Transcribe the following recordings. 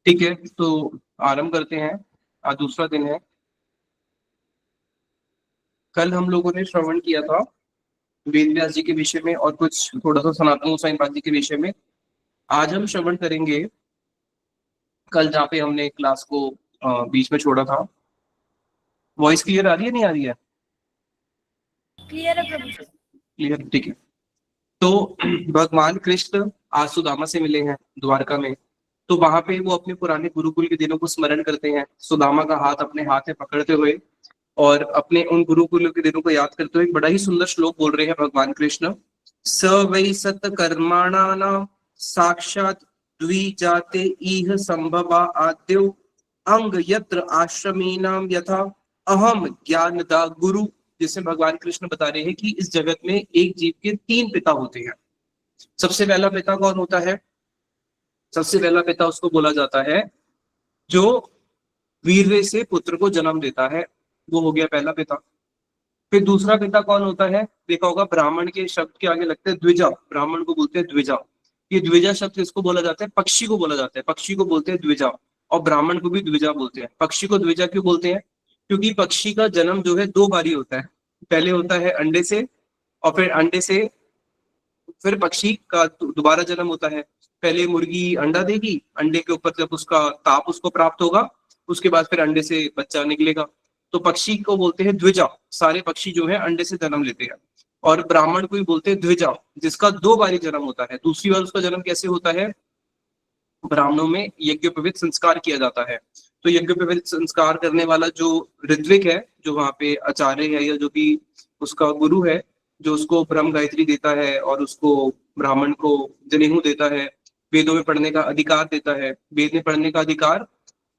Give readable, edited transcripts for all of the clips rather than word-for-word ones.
ठीक है, तो आरंभ करते हैं। आज दूसरा दिन है। कल हम लोगों ने श्रवण किया था वेद व्यास जी के विषय में और कुछ थोड़ा सा सनातन गोसाई पाद जी के विषय में। आज हम श्रवण करेंगे कल जहाँ पे हमने क्लास को बीच में छोड़ा था। वॉइस क्लियर आ रही है, नहीं आ रही है? क्लियर है प्रभु जी। क्लियर, ठीक है। तो भगवान कृष्ण आज सुदामा से मिले हैं द्वारका में। तो वहां पे वो अपने पुराने गुरुकुल के दिनों को स्मरण करते हैं, सुदामा का हाथ अपने हाथ में पकड़ते हुए और अपने उन गुरुकुलों के दिनों को याद करते हुए एक बड़ा ही सुंदर श्लोक बोल रहे हैं भगवान कृष्ण। स वै सत कर्माणानां साक्षात द्विजाते इह संभवा आद्यो अंग यत्र आश्रमीनाम यथा अहम ज्ञानदा गुरु। जिसमें भगवान कृष्ण बता रहे हैं कि इस जगत में एक जीव के तीन पिता होते हैं। सबसे पहला पिता कौन होता है? सबसे पहला पिता उसको बोला जाता है जो वीर्य से पुत्र को जन्म देता है, वो हो गया पहला पिता। फिर दूसरा पिता कौन होता है? देखा होगा ब्राह्मण के शब्द के आगे लगते हैं द्विजा, ब्राह्मण को बोलते हैं द्विजा। ये द्विजा शब्द इसको बोला जाता है, पक्षी को बोला जाता है, पक्षी को बोलते हैं द्विजा। और ब्राह्मण को भी द्विजा बोलते हैं। पक्षी को द्विजा क्यों बोलते हैं? क्योंकि पक्षी का जन्म जो है दो बारी होता है। पहले होता है अंडे से, और फिर अंडे से फिर पक्षी का दोबारा जन्म होता है। पहले मुर्गी अंडा देगी, अंडे के ऊपर जब उसका ताप उसको प्राप्त होगा, उसके बाद फिर अंडे से बच्चा निकलेगा। तो पक्षी को बोलते हैं द्विजा। सारे पक्षी जो है अंडे से जन्म लेते हैं। और ब्राह्मण को भी बोलते हैं द्विजा, जिसका दो बारी जन्म होता है। दूसरी बार उसका जन्म कैसे होता है? ब्राह्मणों में यज्ञोपवीत संस्कार किया जाता है। तो यज्ञोपवीत संस्कार करने वाला जो ऋत्विक है, जो वहां पे आचार्य है या जो भी उसका गुरु है, जो उसको ब्रह्म गायत्री देता है और उसको ब्राह्मण को जनेऊ देता है, वेदों में पढ़ने का अधिकार देता है। वेद में पढ़ने का अधिकार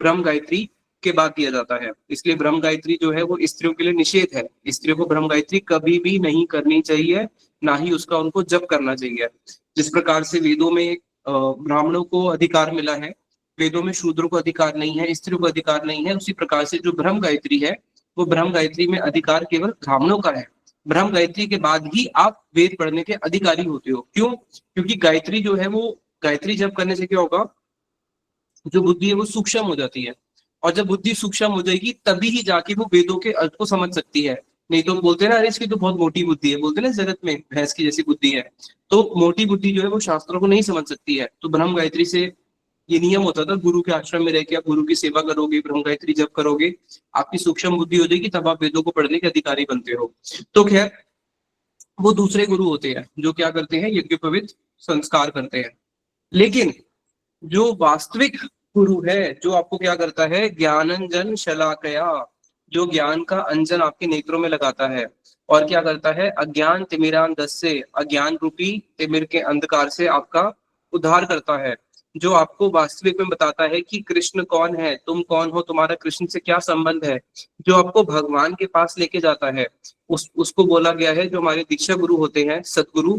ब्रह्म गायत्री के बाद दिया जाता है। इसलिए ब्रह्म गायत्री जो है वो स्त्रियों के लिए निषेध है। स्त्रियों को ब्रह्म गायत्री कभी भी नहीं करनी चाहिए, ना ही उसका उनको जप करना चाहिए। जिस प्रकार से वेदों में ब्राह्मणों को अधिकार मिला है, वेदों में शूद्रों को अधिकार नहीं है, स्त्रियों को अधिकार नहीं है, उसी प्रकार से जो ब्रह्म गायत्री है वो ब्रह्म गायत्री में अधिकार केवल ब्राह्मणों का है। ब्रह्म गायत्री के बाद ही आप वेद पढ़ने के अधिकारी होते हो। क्यों? क्योंकि गायत्री जो है वो, गायत्री जप करने से क्या होगा, जो बुद्धि है वो सूक्ष्म हो जाती है। और जब बुद्धि सूक्ष्म हो जाएगी तभी ही जाके वो वेदों के अर्थ को समझ सकती है। नहीं तो बोलते हैं ना, अरे इसकी तो बहुत मोटी बुद्धि है, बोलते हैं ना जगत में भैंस की जैसी बुद्धि है। तो मोटी बुद्धि जो है वो शास्त्रों को नहीं समझ सकती है। तो ब्रह्म गायत्री से ये नियम होता था, गुरु के आश्रम में रह के आप गुरु की सेवा करोगे, ब्रह्म गायत्री जप करोगे, आपकी सूक्ष्म बुद्धि हो जाएगी, तब आप वेदों को पढ़ने के अधिकारी बनते हो। तो खैर, वो दूसरे गुरु होते हैं जो क्या करते हैं, यज्ञोपवीत संस्कार करते हैं। लेकिन जो वास्तविक गुरु है, जो आपको क्या करता है, ज्ञानंजन शलाकया, जो ज्ञान का अंजन आपके नेत्रों में लगाता है और क्या करता है, अज्ञान तिमिरांधस्य से, अज्ञान रूपी तिमिर के अंधकार से आपका उद्धार करता है। जो आपको वास्तविक में बताता है कि कृष्ण कौन है, तुम कौन हो, तुम्हारा कृष्ण से क्या संबंध है। जो आपको भगवान के पास लेके जाता है, उसको बोला गया है, जो हमारे दीक्षा गुरु होते हैं, सतगुरु,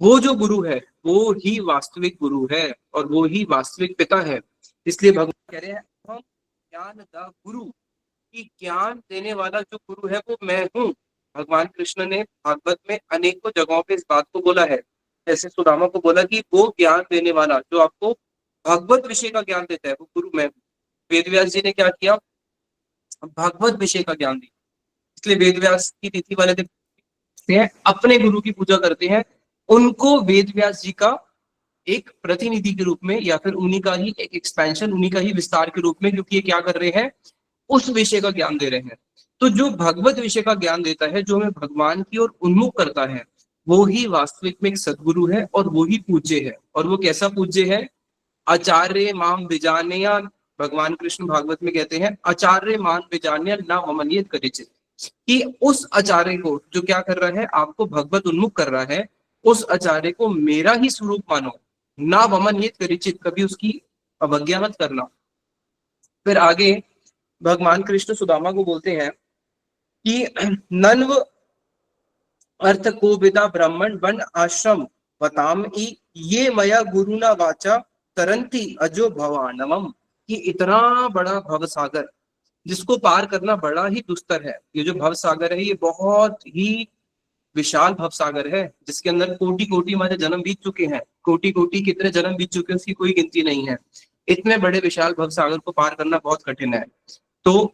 वो जो गुरु है वो ही वास्तविक गुरु है और वो ही वास्तविक पिता है। इसलिए भगवान कह रहे हैं, हम ज्ञान दा गुरु, कि ज्ञान देने वाला जो गुरु है वो मैं हूँ। भगवान कृष्ण ने भागवत में अनेकों जगहों पे इस बात को बोला है। जैसे सुदामा को बोला कि वो ज्ञान देने वाला जो आपको भगवत विषय का ज्ञान देता है वो गुरु मैं हूँ। वेद व्यास जी ने क्या किया, भगवत विषय का ज्ञान दिया। इसलिए वेद व्यास की तिथि वाले दिन अपने गुरु की पूजा करते हैं, उनको वेद व्यास जी का एक प्रतिनिधि के रूप में, या फिर उन्हीं का ही एक एक्सपेंशन, उन्हीं का ही विस्तार के रूप में, क्योंकि ये क्या कर रहे हैं, उस विषय का ज्ञान दे रहे हैं। तो जो भगवत विषय का ज्ञान देता है, जो हमें भगवान की ओर उन्मुख करता है, वो ही वास्तविक में एक सदगुरु है और वो ही पूज्य है। और वो कैसा पूज्य है? आचार्य माम विजानया, भगवान कृष्ण भागवत में कहते हैं, आचार्य मान विजान्य ना ममनियत करिचित, कि उस आचार्य को जो क्या कर रहा है, आपको भगवत उन्मुख कर रहा है, उस आचार्य को मेरा ही स्वरूप मानो, ना वमनियत करिचित, कभी उसकी अवज्ञा मत करना। फिर आगे भगवान कृष्ण सुदामा को बोलते हैं कि नन्व अर्थ को विदा ब्राह्मण वन आश्रम बताम ये मया गुरु ना वाचा तरंती अजो भवानवम, कि इतना बड़ा भव सागर जिसको पार करना बड़ा ही दुस्तर है। ये जो भव सागर है ये बहुत ही विशाल भव सागर है, जिसके अंदर कोटि कोटि हमारे जन्म बीत चुके हैं, कोटि कोटि कितने जन्म बीत चुके हैं उसकी कोई गिनती नहीं है। इतने बड़े विशाल भव सागर को पार करना बहुत कठिन है। तो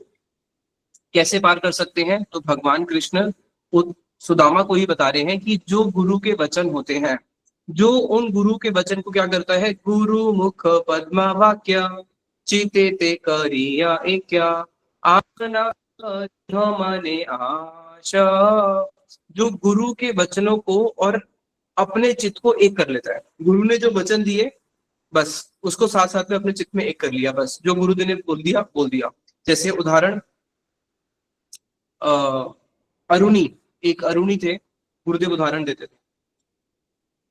कैसे पार कर सकते हैं? तो भगवान कृष्ण सुदामा को ही बता रहे हैं कि जो गुरु के वचन होते हैं, जो उन गुरु के वचन को क्या करता है, गुरु मुख पद्मा वाक्य चिते ते करिया क्या आपना मने आशा। जो गुरु के वचनों को और अपने चित्त को एक कर लेता है। गुरु ने जो वचन दिए बस उसको साथ साथ में अपने चित्त में एक कर लिया, बस जो गुरुदेव ने बोल दिया। जैसे उदाहरण, अरुणी, एक अरुणी थे, गुरुदेव उदाहरण देते थे।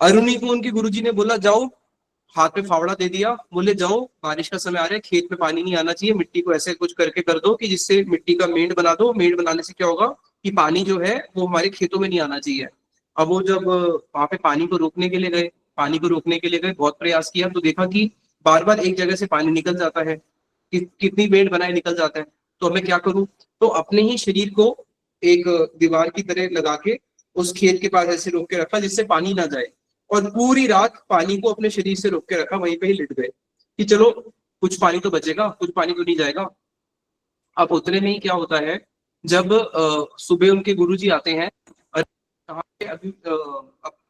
अरुणी को उनके गुरुजी ने बोला जाओ, हाथ में फावड़ा दे दिया, बोले जाओ बारिश का समय आ रहा है, खेत में पानी नहीं आना चाहिए, मिट्टी को ऐसे कुछ करके कर दो कि जिससे मिट्टी का मेड़ बना दो। मेड़ बनाने से क्या होगा कि पानी जो है वो हमारे खेतों में नहीं आना चाहिए। अब वो जब वहां पे पानी को रोकने के लिए गए, बहुत प्रयास किया, तो देखा कि बार बार एक जगह से पानी निकल जाता है, कितनी मेड़ बनाए निकल जाता है। तो मैं क्या करूं? तो अपने ही शरीर को एक दीवार की तरह लगा के उस खेत के पास ऐसे रोक के रखा जिससे पानी ना जाए, और पूरी रात पानी को अपने शरीर से रोक के रखा, वहीं पे ही लिट गए कि चलो कुछ पानी तो बचेगा, कुछ पानी तो नहीं जाएगा। अब उतने में ही क्या होता है, जब सुबह उनके गुरुजी आते हैं, कहाँ पे अभी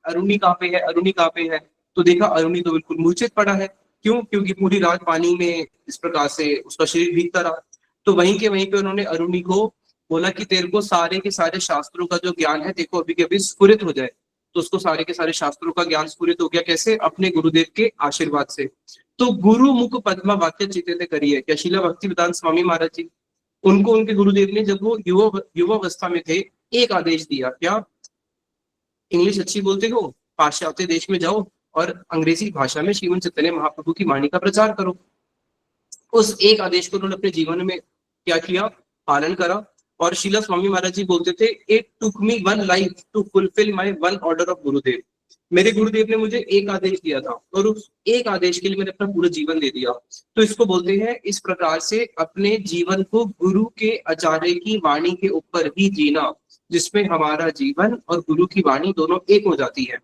अरुणी कहाँ पे है, अरुणी कहाँ पे है? तो देखा अरुणी तो बिल्कुल मूर्छित पड़ा है। क्यों? क्योंकि पूरी रात पानी में इस प्रकार से उसका शरीर भीगता रहा। तो वहीं पे उन्होंने अरुणी को बोला कि तेरे को सारे के सारे शास्त्रों का जो ज्ञान है देखो अभी के अभी स्फुरित हो जाए। तो उसको सारे के सारे शास्त्रों का ज्ञान स्फुरित हो गया। कैसे? अपने गुरुदेव के आशीर्वाद से। तो गुरु मुख पद्मा वाक्य चिते करिए, क्या शिला भक्ति वेदांत स्वामी महाराज जी, उनको उनके गुरुदेव ने जब वो युवावस्था में थे एक आदेश दिया, क्या? इंग्लिश अच्छी बोलते हो, पाश्चात्य देश में जाओ और अंग्रेजी भाषा में श्रीमंत चैतन्य महाप्रभु की वाणी का प्रचार करो। उस एक आदेश को उन्होंने अपने जीवन में क्या किया? पालन करा। और शीला स्वामी महाराज जी बोलते थे, it took me one life to fulfil my one order of Gurudev. मेरे गुरुदेव ने मुझे एक आदेश दिया था और उस एक आदेश के लिए मैंने अपना पूरा जीवन दे दिया। तो इसको बोलते हैं इस प्रकार से अपने जीवन को गुरु के आचार्य की वाणी के ऊपर ही जीना, जिसमें हमारा जीवन और गुरु की वाणी दोनों एक हो जाती है।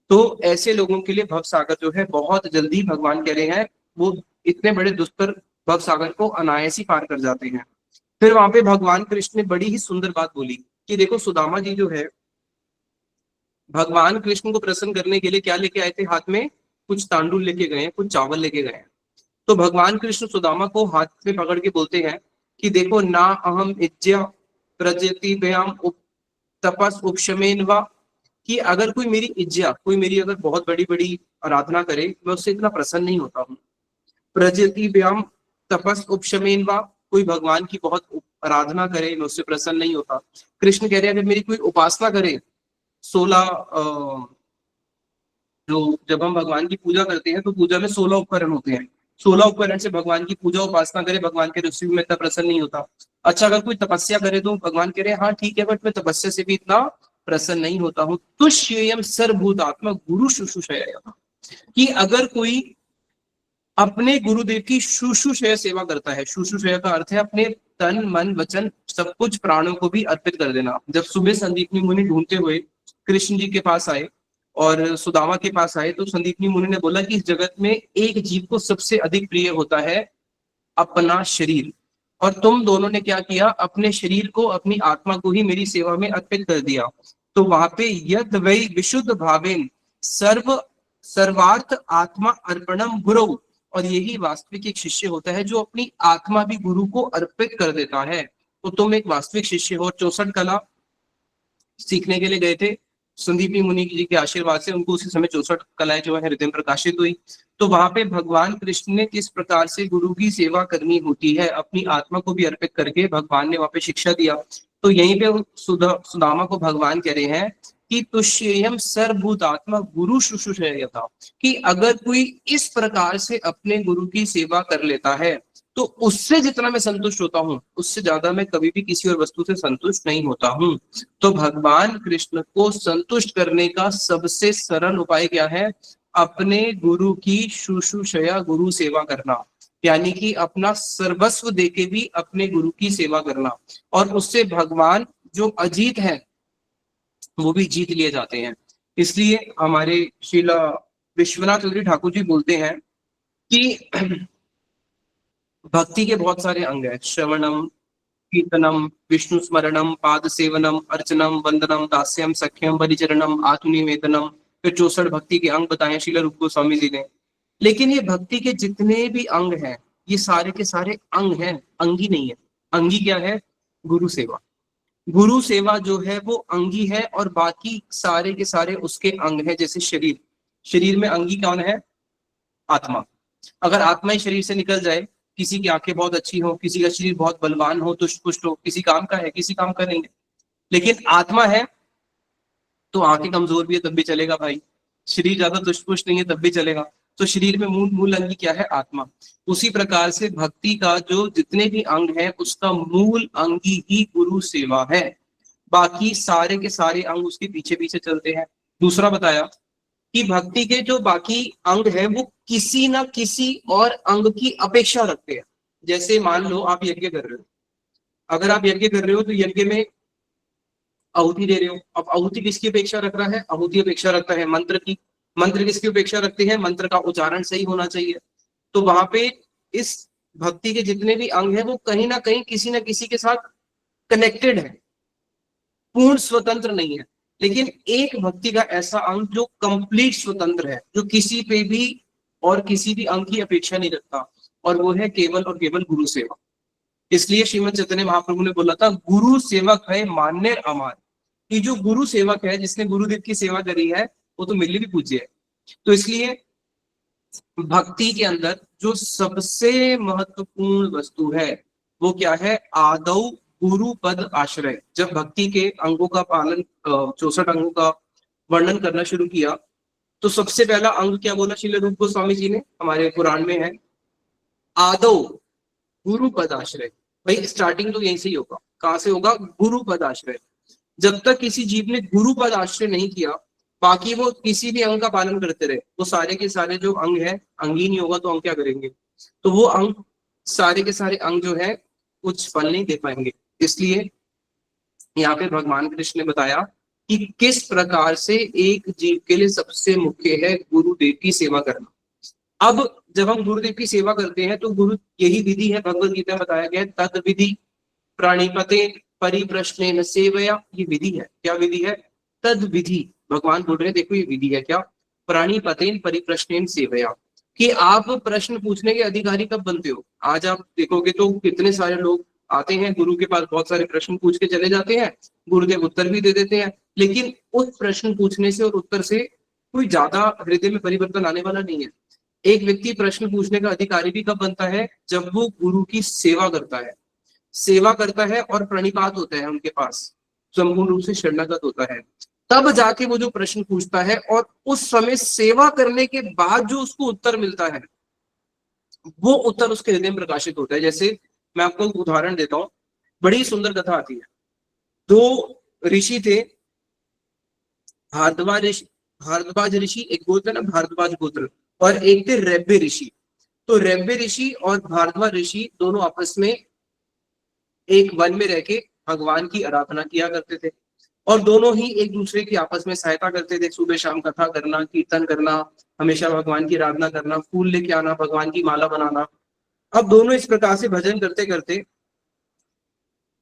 तो ऐसे लोगों के लिए भव सागर जो है बहुत जल्दी, भगवान कह रहे हैं, वो इतने बड़े दुष्कर भव सागर को अनायास ही पार कर जाते हैं। फिर वहां पे भगवान कृष्ण ने बड़ी ही सुंदर बात बोली कि देखो सुदामा जी जो है, भगवान कृष्ण को प्रसन्न करने के लिए क्या लेके आए थे? हाथ में कुछ तांडुल लेके गए हैं, कुछ चावल लेके गए हैं। तो भगवान कृष्ण सुदामा को हाथ में पकड़ के बोलते हैं कि देखो ना अहम इज्जा प्रजति व्याम तपस उपशमेन वा, कि अगर कोई मेरी इज्जा, कोई मेरी अगर बहुत बड़ी बड़ी आराधना करे, मैं उससे इतना प्रसन्न नहीं होता हूँ। प्रजति व्याम तपस उपशमेन वा, कोई भगवान की बहुत आराधना करे, मैं उससे प्रसन्न नहीं होता। कृष्ण कह रहे हैं अगर मेरी कोई उपासना करे, 16 जो जब हम भगवान की पूजा करते हैं तो पूजा में 16 उपकरण होते हैं, 16 उपकरण से भगवान की पूजा उपासना करे, भगवान के ऋषि में इतना प्रसन्न नहीं होता। अच्छा अगर कोई तपस्या करे तो भगवान कह रहे हैं हाँ ठीक है, बट मैं तपस्या से भी इतना प्रसन्न नहीं होता हूँ। तुष्यम सर्वभूतात्मा गुरु शुश्रूषया, कि अगर कोई अपने गुरुदेव की शुश्रूषया सेवा करता है, शुश्रूषया का अर्थ है अपने तन मन वचन सब कुछ प्राणों को भी अर्पित कर देना। जब सुबह संदीपनी मुनि ढूंढते हुए कृष्ण जी के पास आए और सुदामा के पास आए, तो संदीपनी मुनि ने बोला कि इस जगत में एक जीव को सबसे अधिक प्रिय होता है अपना शरीर, और तुम दोनों ने क्या किया? अपने शरीर को, अपनी आत्मा को ही मेरी सेवा में अर्पित कर दिया। तो वहां पे यद वै विशुद्ध भावेन सर्व सर्वार्थ आत्मा अर्पणम गुरु, और यही वास्तविक एक शिष्य होता है जो अपनी आत्मा भी गुरु को अर्पित कर देता है। तो तुम एक वास्तविक शिष्य हो। 64 कला सीखने के लिए गए थे संदीपी मुनि जी के आशीर्वाद से, उनको उसी समय 64 कलाएं जो है हृदय में प्रकाशित हुई। तो वहां पे भगवान कृष्ण ने किस प्रकार से गुरु की सेवा करनी होती है, अपनी आत्मा को भी अर्पित करके भगवान ने वहां पे शिक्षा दिया। तो यहीं पे सुदामा को भगवान कह रहे हैं कि तुष्यम सर्वभूत आत्मा गुरु शुश्रूषया, कि अगर कोई इस प्रकार से अपने गुरु की सेवा कर लेता है तो उससे जितना मैं संतुष्ट होता हूँ उससे ज्यादा मैं कभी भी किसी और वस्तु से संतुष्ट नहीं होता हूँ। तो भगवान कृष्ण को संतुष्ट करने का सबसे सरल उपाय क्या है? अपने गुरु की शुश्रूषया, गुरु सेवा करना, यानी कि अपना सर्वस्व देके भी अपने गुरु की सेवा करना, और उससे भगवान जो अजीत है वो भी जीत लिए जाते हैं। इसलिए हमारे श्रीला विश्वनाथ चौधरी ठाकुर जी बोलते हैं कि भक्ति के बहुत सारे अंग हैं, श्रवणम, कीर्तनम, विष्णु स्मरणम, पाद सेवनम, अर्चनम, वंदनम, दास्यम, सख्यम, परिचरणम, आत्मनिवेदनम। फिर 64 भक्ति के अंग बताए श्रील रूप गोस्वामी जी ने। लेकिन ये भक्ति के जितने भी अंग हैं, ये सारे के सारे अंग हैं, अंगी नहीं है। अंगी क्या है? गुरु सेवा। गुरु सेवा जो है वो अंगी है, और बाकी सारे के सारे उसके अंग हैं। जैसे शरीर, शरीर में अंगी कौन है? आत्मा। अगर आत्मा ही शरीर से निकल जाए, किसी की आंखें बहुत अच्छी हो, किसी का शरीर बहुत बलवान हो, तुष्ट पुष्ट हो, किसी काम का है, किसी काम का नहीं है, लेकिन आत्मा है तो आंखें कमजोर भी है तब भी चलेगा भाई, शरीर ज्यादा तुष्ट पुष्ट नहीं है तब भी चलेगा। तो शरीर में मूल मूल अंगी क्या है? आत्मा। उसी प्रकार से भक्ति का जो जितने भी अंग है, उसका मूल अंगी ही गुरु सेवा है। बाकी सारे के सारे अंग उसके पीछे पीछे चलते हैं। दूसरा बताया कि भक्ति के जो बाकी अंग है वो किसी ना किसी और अंग की अपेक्षा रखते हैं। जैसे मान लो आप यज्ञ कर रहे हो, अगर आप यज्ञ कर रहे हो तो यज्ञ में आहुति दे रहे हो। अब आहुति किसकी अपेक्षा रख रहा है? आहुति अपेक्षा रखता है मंत्र की। मंत्र किसकी अपेक्षा रखते हैं? मंत्र का उच्चारण सही होना चाहिए। तो वहां पे इस भक्ति के जितने भी अंग है वो कहीं ना कहीं किसी ना किसी के साथ कनेक्टेड है, पूर्ण स्वतंत्र नहीं है। लेकिन एक भक्ति का ऐसा अंग जो कंप्लीट स्वतंत्र है, जो किसी पे भी और किसी भी अंग की अपेक्षा नहीं रखता, और वो है केवल और केवल गुरु सेवा। इसलिए श्रीमद चैतन्य महाप्रभु ने बोला था, गुरु सेवक है मान्य अमार। कि जो गुरु सेवक है, जिसने गुरुदेव की सेवा करी है, वो तो मिली भी पूज्य है। तो इसलिए भक्ति के अंदर जो सबसे महत्वपूर्ण वस्तु है वो क्या है? आदौ गुरु पद आश्रय। जब भक्ति के अंगों का पालन, 64 अंगों का वर्णन करना शुरू किया, तो सबसे पहला अंग क्या बोला श्रील रूप गोस्वामी जी ने? हमारे पुराण में है, आदौ गुरु पद आश्रय। भाई स्टार्टिंग तो यहीं से ही होगा। कहां से होगा? गुरु पद आश्रय। जब तक किसी जीव ने गुरु पद आश्रय नहीं किया, बाकी वो किसी भी अंग का पालन करते रहे, वो सारे के सारे जो अंग है, अंग ही नहीं होगा तो हम क्या करेंगे? तो वो अंग, सारे के सारे अंग जो है कुछ फल नहीं दे पाएंगे। इसलिए यहाँ पे भगवान कृष्ण ने बताया कि किस प्रकार से एक जीव के लिए सबसे मुख्य है गुरुदेव की सेवा करना। अब जब हम गुरुदेव की सेवा करते हैं तो गुरु, यही विधि है, भगवत गीता में बताया गया है, तद विधि प्राणिपते परिप्रश्नेन सेवया। ये विधि है। क्या विधि है? तद विधि। भगवान बोल रहे हैं, देखो ये विधि है क्या? प्राणिपतेन परिप्रश्नेन सेवया। कि आप प्रश्न पूछने के अधिकारी कब बनते हो? आज आप देखोगे तो कितने सारे लोग आते हैं गुरु के पास, बहुत सारे प्रश्न पूछ के चले जाते हैं, गुरुदेव उत्तर भी दे देते हैं, लेकिन उस प्रश्न पूछने से और उत्तर से कोई ज्यादा हृदय में परिवर्तन आने वाला नहीं है। एक व्यक्ति प्रश्न पूछने का अधिकारी भी कब बनता है? जब वो गुरु की सेवा करता है, सेवा करता है और प्रणिपात होता है उनके पास, संपूर्ण रूप से शरणागत होता है, तब जाके वो जो प्रश्न पूछता है, और उस समय सेवा करने के बाद जो उसको उत्तर मिलता है, वो उत्तर उसके हृदय में प्रकाशित होता है। जैसे मैं आपको एक उदाहरण देता हूँ, बड़ी सुंदर कथा आती है। दो ऋषि थे, भारद्वाज ऋषि, भारद्वाज ऋषि, एक गोत्र ना भारद्वाज गोत्र, और एक थे रैब्य ऋषि। तो रैब्य ऋषि और भारद्वाज ऋषि दोनों आपस में एक वन में रह के भगवान की आराधना किया करते थे, और दोनों ही एक दूसरे की आपस में सहायता करते थे। सुबह शाम कथा करना, कीर्तन करना, हमेशा भगवान की आराधना करना, फूल लेके आना, भगवान की माला बनाना। अब दोनों इस प्रकार से भजन करते करते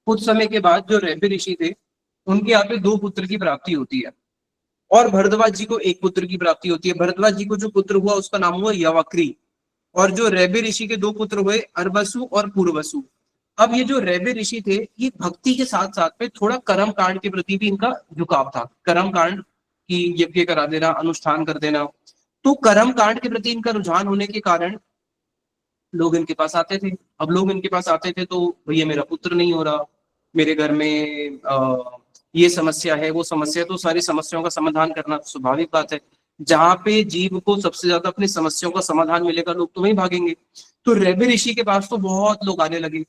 कुछ समय के बाद जो रैब्य ऋषि थे, उनके यहाँ पे दो पुत्र की प्राप्ति होती है, और भरद्वाज जी को एक पुत्र की प्राप्ति होती है। भरद्वाज जी को जो पुत्र हुआ उसका नाम हुआ यवाक्री, और जो रैब्य ऋषि के दो पुत्र हुए अरबसु और पूर्वसु। अब ये जो रैब्य ऋषि थे, ये भक्ति के साथ साथ में थोड़ा कर्म कांड के प्रति भी इनका झुकाव था। कर्म कांड की यज्ञ करा देना, अनुष्ठान कर देना, तो कर्म कांड के प्रति इनका रुझान होने के कारण लोग इनके पास आते थे। अब लोग इनके पास आते थे तो भैया मेरा पुत्र नहीं हो रहा, मेरे घर में ये समस्या है, वो समस्या। तो सारी समस्याओं का समाधान करना तो स्वाभाविक बात है। जहाँ पे जीव को सबसे ज्यादा अपनी समस्याओं का समाधान मिलेगा, लोग तो वहीं भागेंगे। तो रैब्य ऋषि के पास तो बहुत लोग आने लगे।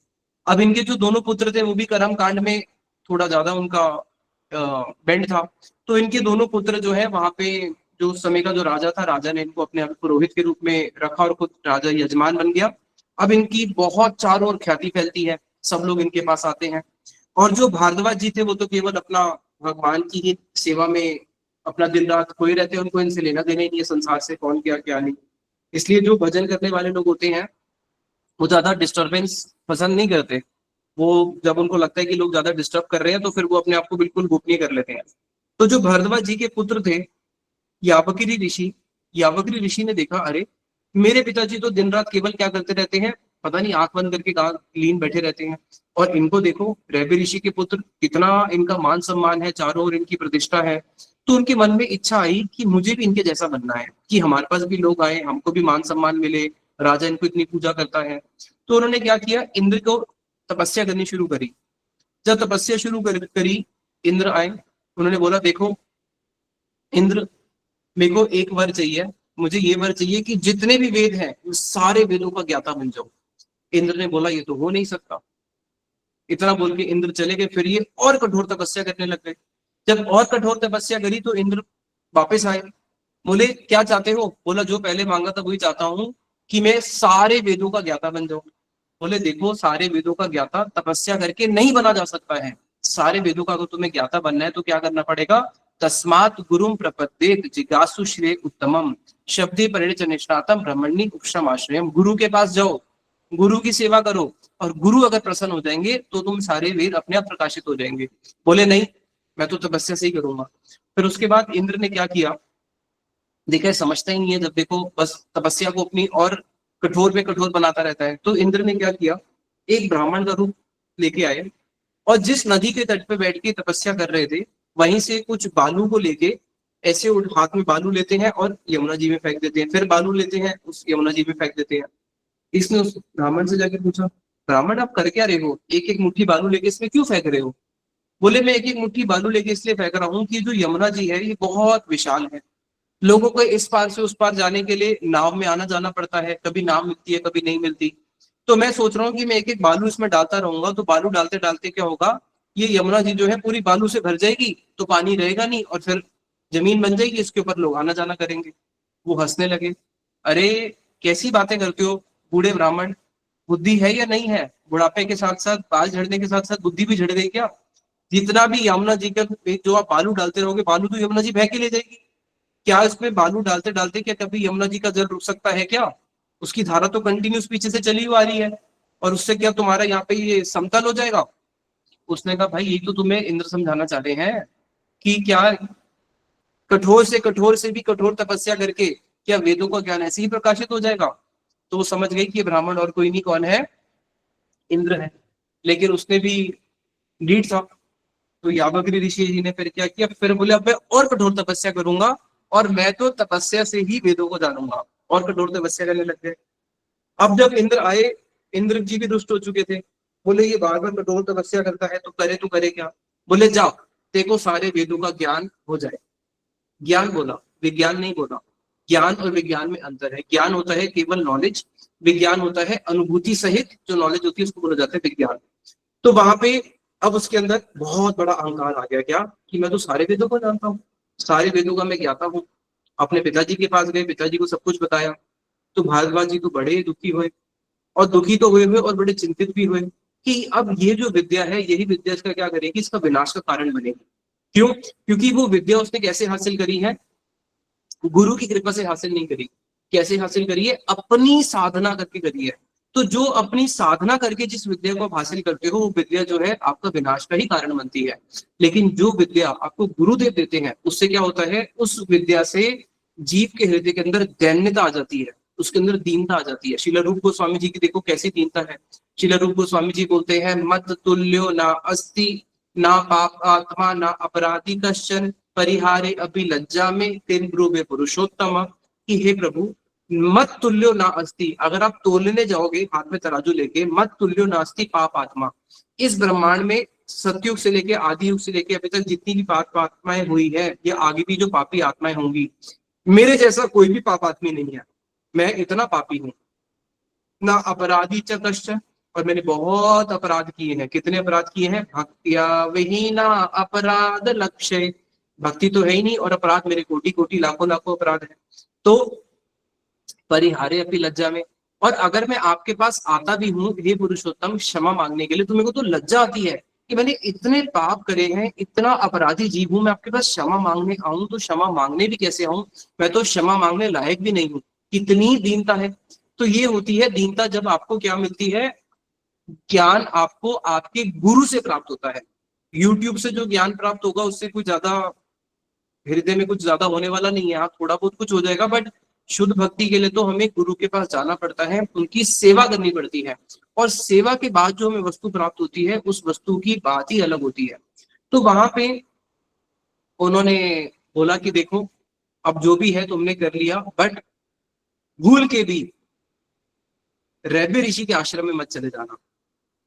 अब इनके जो दोनों पुत्र थे वो भी कर्म कांड में थोड़ा ज्यादा उनका बेंड था। तो इनके दोनों पुत्र जो है वहां पे, जो उस समय का जो राजा था, राजा ने इनको अपने पुरोहित के रूप में रखा और खुद राजा यजमान बन गया। अब इनकी बहुत चारों ओर ख्याति फैलती है, सब लोग इनके पास आते हैं। और जो भारद्वाज जी थे वो तो केवल अपना भगवान की ही सेवा में अपना दिन रात खोए रहते हैं, उनको इनसे लेना देना ही नहीं है संसार से, कौन क्या क्या नहीं। इसलिए जो भजन करने वाले लोग होते हैं वो ज्यादा डिस्टरबेंस पसंद नहीं करते। वो जब उनको लगता है कि लोग ज्यादा डिस्टर्ब कर रहे हैं तो फिर वो अपने आप को बिल्कुल गोपनीय कर लेते हैं। तो जो भरद्वाज जी के पुत्र थे यावगिरी ऋषि, यावगिरी ऋषि ने देखा, अरे मेरे पिताजी तो दिन रात केवल क्या करते रहते हैं, पता नहीं आंख बंद करके कहाँ लीन बैठे रहते हैं, और इनको देखो रैबी ऋषि के पुत्र, कितना इनका मान सम्मान है, चारों ओर इनकी प्रतिष्ठा है। तो उनके मन में इच्छा आई कि मुझे भी इनके जैसा बनना है, कि हमारे पास भी लोग आए, हमको भी मान सम्मान मिले, राजा इनको इतनी पूजा करता है। तो उन्होंने क्या किया, इंद्र को तपस्या करनी शुरू करी। जब तपस्या शुरू करी, इंद्र आए, उन्होंने बोला देखो इंद्र, मेरे को एक वर चाहिए, मुझे ये वर चाहिए कि जितने भी वेद हैं उन सारे वेदों का ज्ञाता बन जाओ। इंद्र ने बोला ये तो हो नहीं सकता। इतना बोल के इंद्र चले गए। फिर ये और कठोर तपस्या करने लग गए। जब और कठोर तपस्या करी तो इंद्र वापस आए, बोले क्या चाहते हो? बोला जो पहले मांगा था वही चाहता हूँ, कि मैं सारे वेदों का ज्ञाता बन जाऊं। बोले देखो सारे वेदों का ज्ञाता तपस्या करके नहीं बना जा सकता है। सारे वेदों का अगर तुम्हें ज्ञाता बनना है तो क्या करना पड़ेगा? तस्मात् गुरुम प्रपद्येत जिज्ञासु श्रेय उत्तमम शब्दे परिणच निष्णातम ब्रह्मणि उपशम आश्रयम। गुरु के पास जाओ, गुरु की सेवा करो, और गुरु अगर प्रसन्न हो जाएंगे तो तुम सारे वेद अपने आप प्रकाशित हो जाएंगे। बोले नहीं, मैं तो तपस्या से ही करूंगा। फिर उसके बाद इंद्र ने क्या किया, देखा समझता ही नहीं है, जब देखो बस तपस्या को अपनी और कठोर में कठोर बनाता रहता है। तो इंद्र ने क्या किया, एक ब्राह्मण का रूप लेके आए, और जिस नदी के तट पे बैठ के तपस्या कर रहे थे वहीं से कुछ बालू को लेके ऐसे हाथ में बालू लेते हैं और यमुना जी में फेंक देते हैं, फिर बालू लेते हैं उस यमुना जी में फेंक देते हैं। इसने उस ब्राह्मण से जाके पूछा, ब्राह्मण आप कर क्या रहे हो, एक एक मुट्ठी बालू लेके इसमें क्यों फेंक रहे हो? बोले मैं एक एक मुट्ठी बालू लेके इसलिए फेंक रहा हूँ कि जो यमुना जी है ये बहुत विशाल है, लोगों को इस पार से उस पार जाने के लिए नाव में आना जाना पड़ता है, कभी नाव मिलती है कभी नहीं मिलती। तो मैं सोच रहा हूँ कि मैं एक एक बालू इसमें डालता रहूंगा, तो बालू डालते डालते क्या होगा, ये यमुना जी जो है पूरी बालू से भर जाएगी, तो पानी रहेगा नहीं, और फिर जमीन बन जाएगी, इसके ऊपर लोग आना जाना करेंगे। वो हंसने लगे, अरे कैसी बातें करते हो बूढ़े ब्राह्मण, बुद्धि है या नहीं है? बुढ़ापे के साथ साथ बाल झड़ने के साथ साथ बुद्धि भी झड़ गई क्या? जितना भी यमुना जी का जो आप बालू डालते रहोगे, बालू तो यमुना जी बह के ले जाएगी। क्या इसमें बालू डालते डालते क्या कभी यमुना जी का जल रुक सकता है क्या? उसकी धारा तो कंटिन्यूस पीछे से चली हुई आ रही है, और उससे क्या तुम्हारा यहाँ पे ये समतल हो जाएगा? उसने कहा भाई ये तो तुम्हें इंद्र समझाना चाहते हैं कि क्या कठोर से कठोर से भी कठोर तपस्या करके क्या वेदों का ज्ञान ऐसे ही प्रकाशित हो जाएगा? तो वो समझ गई कि ब्राह्मण और कोई नहीं, कौन है? इंद्र है। लेकिन उसने भी ढीठ था। तो यावगिरी ऋषि जी ने फिर क्या किया, फिर बोले अब मैं और कठोर तपस्या करूंगा, और मैं तो तपस्या से ही वेदों को जानूंगा, और कठोर तपस्या करने लग गए। अब जब इंद्र आए, इंद्र जी भी दुष्ट हो चुके थे। बोले ये बार बार कठोर तपस्या करता है तो करे क्या? बोले जाओ, देखो सारे वेदों का ज्ञान हो जाए। ज्ञान बोला, विज्ञान नहीं बोला। ज्ञान और विज्ञान में अंतर है। ज्ञान होता है केवल नॉलेज, विज्ञान होता है अनुभूति सहित जो नॉलेज होती है उसको बोला जाता है विज्ञान। तो वहां पे अब उसके अंदर बहुत बड़ा अहंकार आ गया, क्या कि मैं तो सारे वेदों को जानता हूँ, सारे वेदों का मैं ज्ञाता हूँ। अपने पिताजी के पास गए, पिताजी को सब कुछ बताया। तो भारद्वाज जी तो बड़े दुखी हुए, और दुखी तो हुए हुए और बड़े चिंतित भी हुए कि अब ये जो विद्या है यही विद्या इसका क्या करेगी, इसका विनाश का कारण बनेगी। क्यों? क्योंकि वो विद्या उसने कैसे हासिल करी है? गुरु की कृपा से हासिल नहीं करी। कैसे हासिल करी है? अपनी साधना करके करी है। तो जो अपनी साधना करके जिस विद्या को आप हासिल करते हो वो विद्या जो है आपका विनाश का ही कारण बनती है। लेकिन जो विद्या आपको गुरुदेव देते हैं उससे क्या होता है, उस विद्या से जीव के हृदय के अंदर दैन्यता आ जाती है, उसके अंदर दीनता आ जाती है। शीला रूप गोस्वामी जी की देखो कैसी दीनता है। शीला रूप गोस्वामी जी बोलते हैं, मत तुल्यो ना अस्ति ना पाप आत्मा ना अपराधी कश्चन परिहारे अभी लज्जा में तेन ब्रुवे पुरुषोत्तम। कि हे प्रभु, मत तुल्यो ना अस्ति, अगर आप तोलने जाओगे हाथ में तराजू लेके, मत तुल्यो ना अस्ति पाप आत्मा। इस ब्रह्मांड में सतयुग से लेके आदि युग से लेके अभी तक जितनी भी पाप आत्माएं हुई है या आगे भी जो पापी आत्माएं होंगी, मेरे जैसा कोई भी पाप आदमी नहीं है। मैं इतना पापी हूं, ना अपराधी च कश्चन, और मैंने बहुत अपराध किए हैं। कितने अपराध किए हैं? भक्तिया विहीना अपराध लक्ष्य, भक्ति तो है ही नहीं और अपराध मेरे कोटि कोटि लाखों लाखों अपराध है। तो परिहारे अपनी लज्जा में, और अगर मैं आपके पास आता भी हूँ हे पुरुषोत्तम क्षमा मांगने के लिए, तो मेरे को तो लज्जा आती है कि मैंने इतने पाप करे हैं, इतना अपराधी जीव हूं, मैं आपके पास क्षमा मांगने आऊं तो क्षमा मांगने भी कैसे आऊं? मैं तो क्षमा मांगने लायक भी नहीं हूँ। कितनी दीनता है। तो ये होती है दीनता, जब आपको क्या मिलती है, ज्ञान आपको आपके गुरु से प्राप्त होता है। यूट्यूब से जो ज्ञान प्राप्त होगा उससे कुछ ज्यादा हृदय में कुछ ज्यादा होने वाला नहीं है। हाँ, थोड़ा बहुत कुछ हो जाएगा, बट शुद्ध भक्ति के लिए तो हमें गुरु के पास जाना पड़ता है, उनकी सेवा करनी पड़ती है, और सेवा के बाद जो हमें वस्तु प्राप्त होती है उस वस्तु की बात ही अलग होती है। तो वहां पे उन्होंने बोला कि देखो, अब जो भी है तुमने कर लिया, बट भूल के भी रैबे ऋषि के आश्रम में मत चले जाना।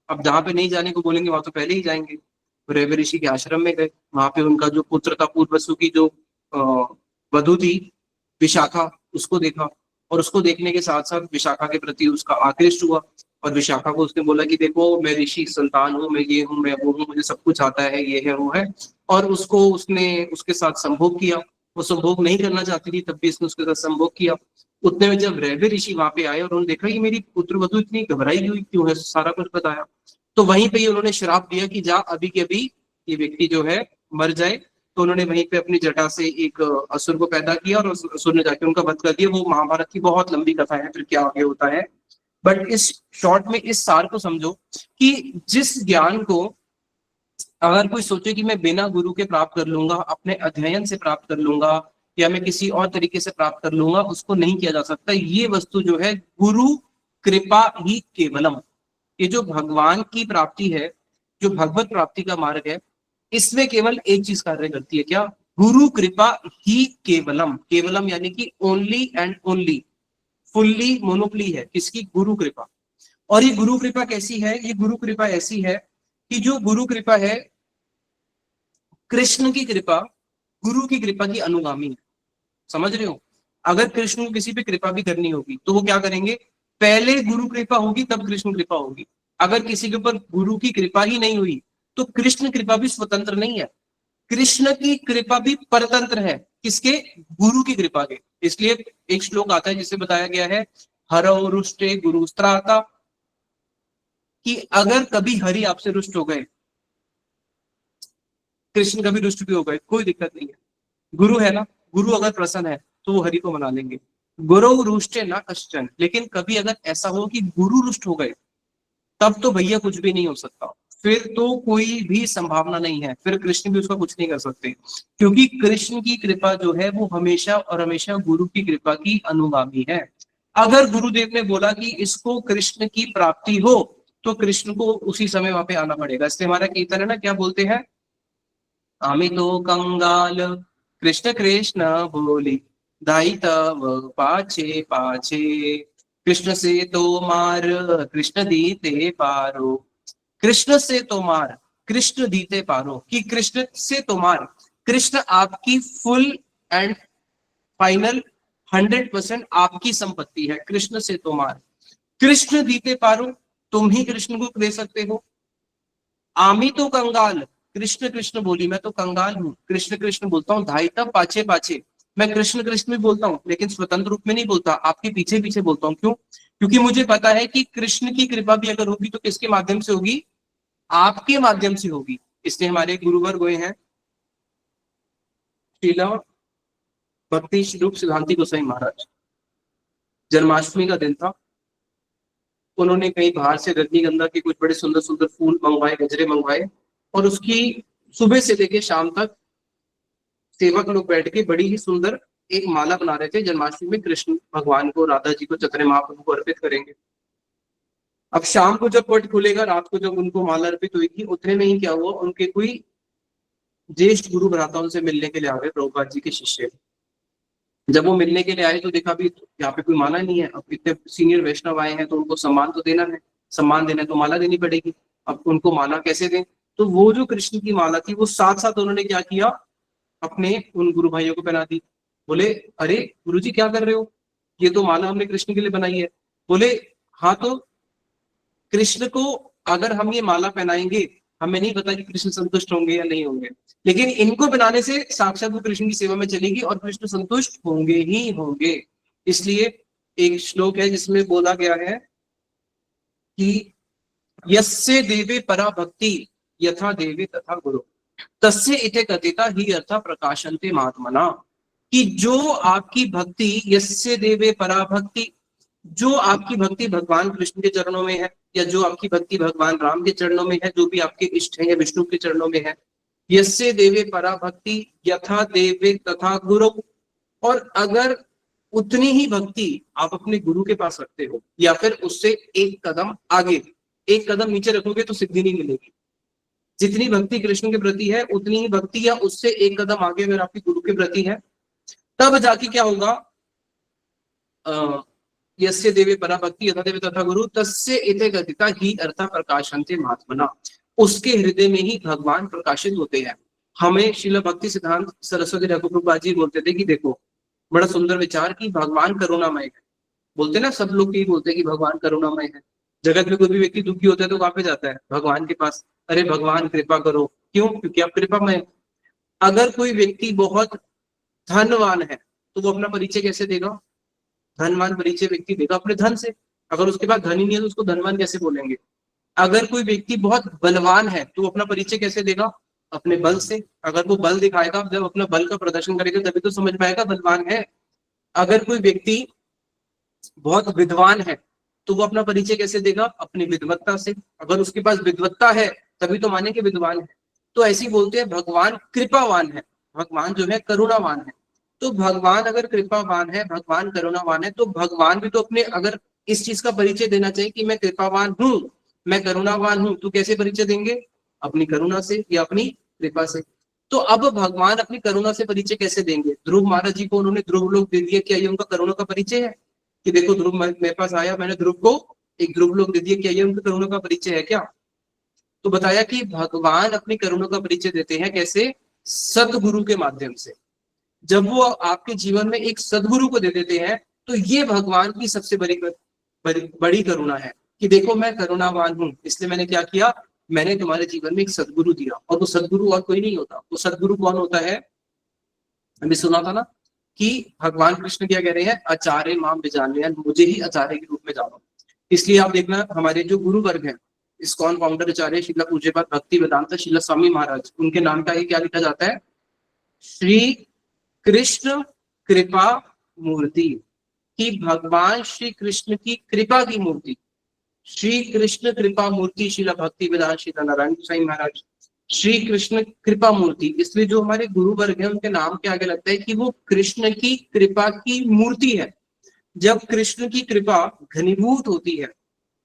अब जहां पे नहीं जाने को बोलेंगे वहां तो पहले ही जाएंगे। तो रैबे ऋषि के आश्रम में गए, वहां पे उनका जो पुत्र था, पूर्वसु की जो वधु थी विशाखा, उसको देखा, और उसको देखने के साथ साथ विशाखा के प्रति उसका आकृष्ट हुआ, और विशाखा को उसने बोला कि देखो, मैं ऋषि संतान हूँ, मैं ये हूँ, मैं वो हूँ, मुझे सब कुछ आता है, ये है वो है। और उसको उसने उसके साथ संभोग किया। वो संभोग नहीं करना चाहती थी, तब भी इसने उसके साथ संभोग किया। उतने में जब रैबे ऋषि वहां पे आए और उन्होंने देखा कि मेरी पुत्र वधु इतनी घबराई हुई क्यों है, सारा कुछ बताया, तो वहीं पे ही उन्होंने श्राप दिया कि जा अभी के अभी ये व्यक्ति जो है मर जाए। तो उन्होंने वहीं पे अपनी जटा से एक असुर को पैदा किया, और उस असुर ने जाके उनका वध कर दिया। वो महाभारत की बहुत लंबी कथा है, फिर क्या आगे होता है, बट इस शॉर्ट में इस सार को समझो कि जिस ज्ञान को अगर कोई सोचे कि मैं बिना गुरु के प्राप्त कर लूंगा, अपने अध्ययन से प्राप्त कर लूंगा, या मैं किसी और तरीके से प्राप्त कर लूंगा, उसको नहीं किया जा सकता। ये वस्तु जो है गुरु कृपा ही केवलम, ये जो भगवान की प्राप्ति है, जो भगवत प्राप्ति का मार्ग है, इसमें केवल एक चीज कार्य करती है, क्या? गुरु कृपा ही केवलम। केवलम यानी कि only and only, fully monopoly है किसकी? गुरु कृपा। और ये गुरु कृपा कैसी है? ये गुरु कृपा ऐसी है कि जो गुरु कृपा है, कृष्ण की कृपा गुरु की कृपा की अनुगामी है। समझ रहे हो? अगर कृष्ण को किसी पे कृपा भी करनी होगी तो वो क्या करेंगे? पहले गुरु कृपा होगी, तब कृष्ण कृपा होगी। अगर किसी के ऊपर गुरु की कृपा ही नहीं हुई तो कृष्ण कृपा भी स्वतंत्र नहीं है, कृष्ण की कृपा भी परतंत्र है। किसके? गुरु की कृपा के। इसलिए एक श्लोक आता है जिसे बताया गया है, हरौ रुष्टे गुरु स्त्राता, कि अगर कभी हरि आपसे रुष्ट हो गए, कृष्ण कभी रुष्ट भी हो गए, कोई दिक्कत नहीं है, गुरु है ना, गुरु अगर प्रसन्न है तो वो हरि को मना लेंगे। गुरु रुष्टे ना कश्चन, लेकिन कभी अगर ऐसा हो कि गुरु रुष्ट हो गए, तब तो भैया कुछ भी नहीं हो सकता, फिर तो कोई भी संभावना नहीं है, फिर कृष्ण भी उसका कुछ नहीं कर सकते, क्योंकि कृष्ण की कृपा जो है वो हमेशा और हमेशा गुरु की कृपा की अनुगामी है। अगर गुरुदेव ने बोला कि इसको कृष्ण की प्राप्ति हो, तो कृष्ण को उसी समय वहां पे आना पड़ेगा। इसलिए हमारा कीर्तन है ना, क्या बोलते हैं? अमितो कंगाल कृष्ण कृष्ण बोली, दाई तव पाछे पाछे, कृष्ण से तो मार कृष्ण दीते पारो, कृष्ण से तो मार कृष्ण दीते पारो, कि कृष्ण से तो मार, कृष्ण आपकी फुल एंड फाइनल 100% आपकी संपत्ति है, कृष्ण से तो मार, कृष्ण दीते पारो, तुम ही कृष्ण को दे सकते हो। आमी तो कंगाल, कृष्ण कृष्ण बोली, मैं तो कंगाल हूँ, कृष्ण कृष्ण बोलता हूँ, धाई तब पाछे पाछे, मैं कृष्ण कृष्ण भी बोलता हूँ, लेकिन स्वतंत्र रूप में नहीं बोलता, आपके पीछे पीछे बोलता हूँ। क्यों? क्योंकि मुझे पता है कि कृष्ण की कृपा भी अगर होगी तो किसके माध्यम से होगी? आपके माध्यम से होगी। इसलिए हमारे गुरुवर हुए हैं श्रीला भक्ति रूप सिद्धांति गोसाई महाराज। जन्माष्टमी का दिन था, उन्होंने कहीं बाहर से रजनीगंधा के कुछ बड़े सुंदर सुंदर फूल मंगवाए, गजरे मंगवाए, और उसकी सुबह से लेके शाम तक सेवक लोग बैठ के बड़ी ही सुंदर एक माला बना रहे थे। जन्माष्टमी में कृष्ण भगवान को, राधा जी को, चैतन्य महाप्रभु को अर्पित करेंगे। अब शाम को जब पट खुलेगा, रात को जब उनको माला अर्पित हुई थी, उतने में ही क्या हुआ, उनके कोई ज्येष्ठ गुरु भ्राता उनसे मिलने के लिए आ गए, प्रभुपाद जी के शिष्य। जब वो मिलने के लिए आए तो देखा भी यहाँ पे कोई माला नहीं है। अब इतने सीनियर वैष्णव आए हैं तो उनको सम्मान तो देना है, सम्मान देना है तो माला देनी पड़ेगी। अब उनको माला कैसे दें? तो वो जो कृष्ण की माला थी वो साथ साथ उन्होंने क्या किया, अपने उन गुरु भाइयों को पहना दी। बोले, अरे गुरु जी क्या कर रहे हो, ये तो माला हमने कृष्ण के लिए बनाई है। बोले, हाँ तो कृष्ण को अगर हम ये माला पहनाएंगे, हमें नहीं पता कि कृष्ण संतुष्ट होंगे या नहीं होंगे, लेकिन इनको बनाने से साक्षात वो कृष्ण की सेवा में चलेगी और कृष्ण संतुष्ट होंगे ही होंगे। इसलिए एक श्लोक है जिसमें बोला गया है कि यस्य देवे परा भक्ति यथा देवे तथा गुरु, तस्य इते कथिता ही अर्था प्रकाशन्ते महात्मना, कि जो आपकी भक्ति, यस्य देवे परा भक्ति, जो आपकी भक्ति भगवान कृष्ण के चरणों में है, या जो आपकी भक्ति भगवान राम के चरणों में है, जो भी आपके इष्ट है या विष्णु के चरणों में है, यस्य देवे परा भक्ति यथा देवे तथा गुरु। और अगर उतनी ही भक्ति आप अपने गुरु के पास रखते हो, या फिर उससे एक कदम आगे, एक कदम नीचे रखोगे तो सिद्धि नहीं मिलेगी। जितनी भक्ति कृष्ण के प्रति है उतनी ही भक्ति या उससे एक कदम आगे अगर आपकी गुरु के प्रति है, तब जाके क्या होगा, यस्य देवे परा भक्ति यथा देवे तथा गुरु तस्य इते गतिता ही अर्थ प्रकाशन्ते महात्मना। उसके हृदय में ही भगवान प्रकाशित होते हैं। हमें श्रील भक्ति सिद्धांत सरस्वती ठाकुर जी बोलते थे कि देखो, बड़ा सुंदर विचार कि भगवान करुणामय है। बोलते ना, सब लोग यही बोलते हैं कि भगवान करुणामय है। जगत में कोई भी व्यक्ति दुखी होता है तो कहाँ पे जाता है? भगवान के पास। अरे भगवान कृपा करो, क्यों? क्योंकि आप कृपामय। अगर कोई व्यक्ति बहुत धनवान है तो वो अपना परिचय कैसे देगा? धनवान परिचय व्यक्ति देगा अपने धन से। अगर उसके पास धन ही नहीं है तो उसको धनवान कैसे बोलेंगे? अगर कोई व्यक्ति बहुत बलवान है तो वो अपना परिचय कैसे देगा? अपने बल से। अगर वो बल दिखाएगा, जब अपना बल का प्रदर्शन करेगा तभी तो समझ पाएगा बलवान है। अगर कोई व्यक्ति बहुत विद्वान है तो वो अपना परिचय कैसे देगा? अपनी विद्वत्ता से। अगर उसके पास विद्वत्ता है तभी तो माने कि विद्वान है। तो ऐसे ही बोलते हैं भगवान कृपावान है, भगवान जो है करुणावान है। तो भगवान अगर कृपावान है, भगवान करुणावान है, तो भगवान भी तो अपने अगर इस चीज का परिचय देना चाहिए कि मैं कृपावान हूं, मैं करुणावान हूं, तो कैसे परिचय देंगे? अपनी करुणा से या अपनी कृपा से। तो अब भगवान अपनी करुणा से परिचय कैसे देंगे? ध्रुव महाराज जी को उन्होंने ध्रुव लोक दे दिया, क्या ये उनका करुणा का परिचय है? कि देखो ध्रुव मेरे पास आया, मैंने ध्रुव को एक ध्रुव लोक दे दिया, क्या ये उनका करुणा का परिचय है क्या? तो बताया कि भगवान अपनी करुणा का परिचय देते हैं कैसे? सदगुरु के माध्यम से। जब वो आपके जीवन में एक सदगुरु को दे देते हैं तो ये भगवान की सबसे बड़ी करुणा है कि देखो मैं करुणावान हूं, इसलिए मैंने क्या किया, मैंने तुम्हारे जीवन में एक सदगुरु दिया। और वो सदगुरु और कोई नहीं होता। वो सदगुरु कौन होता है? अभी सुना था ना कि भगवान कृष्ण क्या कह रहे हैं? आचार्य माम विजान्य, मुझे ही आचार्य के रूप में जानो। इसलिए आप देखना हमारे जो गुरु वर्ग है, इस्कॉन फाउंडर आचार्य श्रील पूज्यपाद भक्ति वेदांत श्रील स्वामी महाराज, उनके नाम का ही क्या लिखा जाता है? श्री कृष्ण कृपा मूर्ति। कि भगवान श्री कृष्ण की कृपा की मूर्ति, श्री कृष्ण कृपा मूर्ति श्रील भक्ति वेदांत श्री नारायण साईं महाराज, श्री कृष्ण कृपा मूर्ति। इसलिए जो हमारे गुरु वर्ग है उनके नाम के आगे लगता है कि वो कृष्ण की कृपा की मूर्ति है। जब कृष्ण की कृपा घनीभूत होती है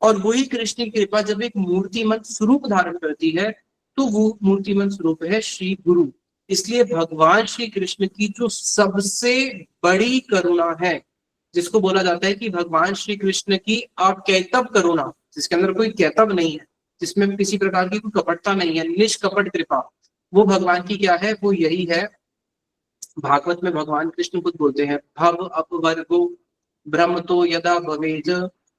और वही कृष्ण की कृपा जब एक मूर्तिमंत स्वरूप धारण करती है तो वो मूर्तिमंत स्वरूप है श्री गुरु। इसलिए भगवान श्री कृष्ण की जो सबसे बड़ी करुणा है, जिसको बोला जाता है कि भगवान श्री कृष्ण की अकैतव करुणा, जिसके अंदर कोई कैतव नहीं है, जिसमें किसी प्रकार की कोई कपटता नहीं है, निष्कपट कृपा, वो भगवान की क्या है? वो यही है। भागवत में भगवान कृष्ण खुद बोलते हैं, भव अपवर्गो ब्रह्म तो यदा भवेज